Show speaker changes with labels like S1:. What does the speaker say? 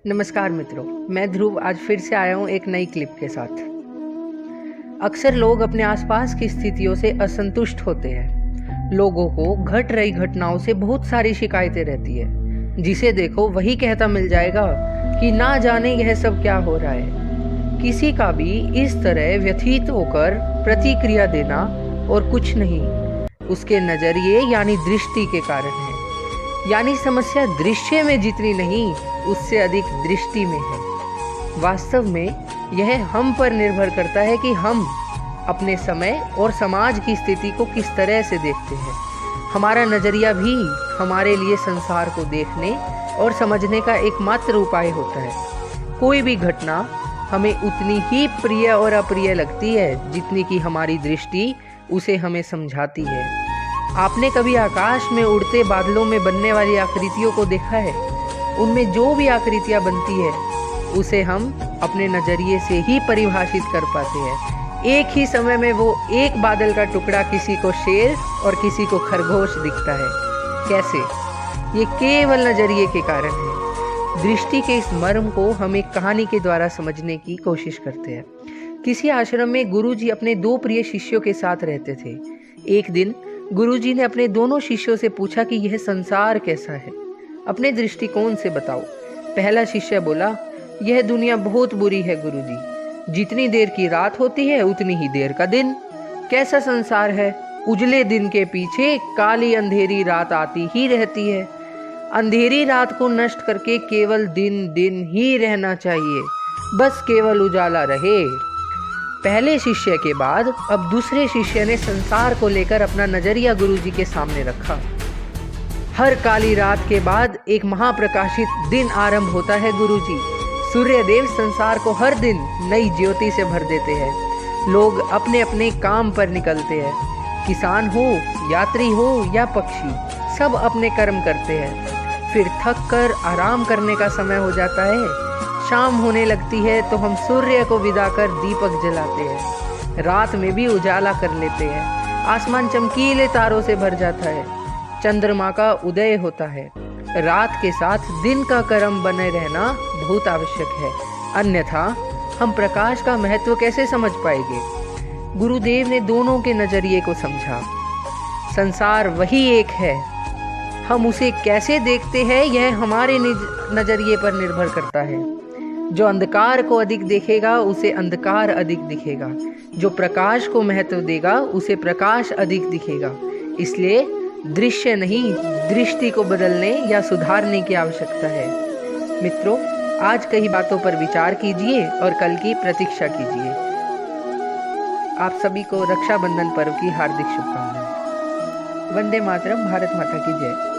S1: नमस्कार मित्रों, मैं ध्रुव आज फिर से आया हूँ एक नई क्लिप के साथ। अक्सर लोग अपने आसपास की स्थितियों से असंतुष्ट होते हैं। लोगों को घट रही घटनाओं से बहुत सारी शिकायतें रहती है। जिसे देखो वही कहता मिल जाएगा कि ना जाने यह सब क्या हो रहा है। किसी का भी इस तरह व्यथित होकर प्रतिक्रिया देना और कुछ नहीं, उसके नजरिए यानी दृष्टि के कारण है। यानी समस्या दृश्य में जितनी नहीं, उससे अधिक दृष्टि में है। वास्तव में यह हम पर निर्भर करता है कि हम अपने समय और समाज की स्थिति को किस तरह से देखते हैं। हमारा नजरिया भी हमारे लिए संसार को देखने और समझने का एकमात्र उपाय होता है। कोई भी घटना हमें उतनी ही प्रिय और अप्रिय लगती है जितनी कि हमारी दृष्टि उसे हमें समझाती है। आपने कभी आकाश में उड़ते बादलों में बनने वाली आकृतियों को देखा है? उनमें जो भी आकृतियां बनती है उसे हम अपने नजरिए से ही परिभाषित कर पाते हैं। एक ही समय में वो एक बादल का टुकड़ा किसी को शेर और किसी को खरगोश दिखता है। कैसे? ये केवल नजरिए के कारण है। दृष्टि के इस मर्म को हम एक कहानी के द्वारा समझने की कोशिश करते हैं। किसी आश्रम में गुरुजी अपने दो प्रिय शिष्यों के साथ रहते थे। एक दिन गुरुजी ने अपने दोनों शिष्यों से पूछा कि यह संसार कैसा है, अपने दृष्टिकोण से बताओ। पहला शिष्य बोला, यह दुनिया बहुत बुरी है गुरुजी। जितनी देर की रात होती है उतनी ही देर का दिन। कैसा संसार है? उजले दिन के पीछे काली अंधेरी रात आती ही रहती है। अंधेरी रात को नष्ट करके केवल दिन दिन ही रहना चाहिए, बस केवल उजाला रहे। पहले शिष्य के बाद अब दूसरे शिष्य ने संसार को लेकर अपना नजरिया गुरुजी के सामने रखा। हर काली रात के बाद एक महाप्रकाशित दिन आरंभ होता है गुरुजी। सूर्यदेव संसार को हर दिन नई ज्योति से भर देते हैं। लोग अपने अपने काम पर निकलते हैं। किसान हो, यात्री हो या पक्षी, सब अपने कर्म करते हैं। फिर थक कर आराम करने का समय हो जाता है। शाम होने लगती है तो हम सूर्य को विदा कर दीपक जलाते हैं। रात में भी उजाला कर लेते हैं। आसमान चमकीले तारों से भर जाता है। चंद्रमा का उदय होता है। रात के साथ दिन का क्रम बने रहना बहुत आवश्यक है, अन्यथा हम प्रकाश का महत्व कैसे समझ पाएंगे। गुरुदेव ने दोनों के नजरिए को समझा। संसार वही एक है, हम उसे कैसे देखते हैं यह हमारे नजरिए पर निर्भर करता है। जो अंधकार को अधिक देखेगा उसे अंधकार अधिक दिखेगा। जो प्रकाश को महत्व देगा उसे प्रकाश अधिक दिखेगा। इसलिए दृश्य नहीं, दृष्टि को बदलने या सुधारने की आवश्यकता है। मित्रों, आज कई बातों पर विचार कीजिए और कल की प्रतीक्षा कीजिए। आप सभी को रक्षाबंधन पर्व की हार्दिक शुभकामनाएं। वंदे मातरम। भारत माता की जय।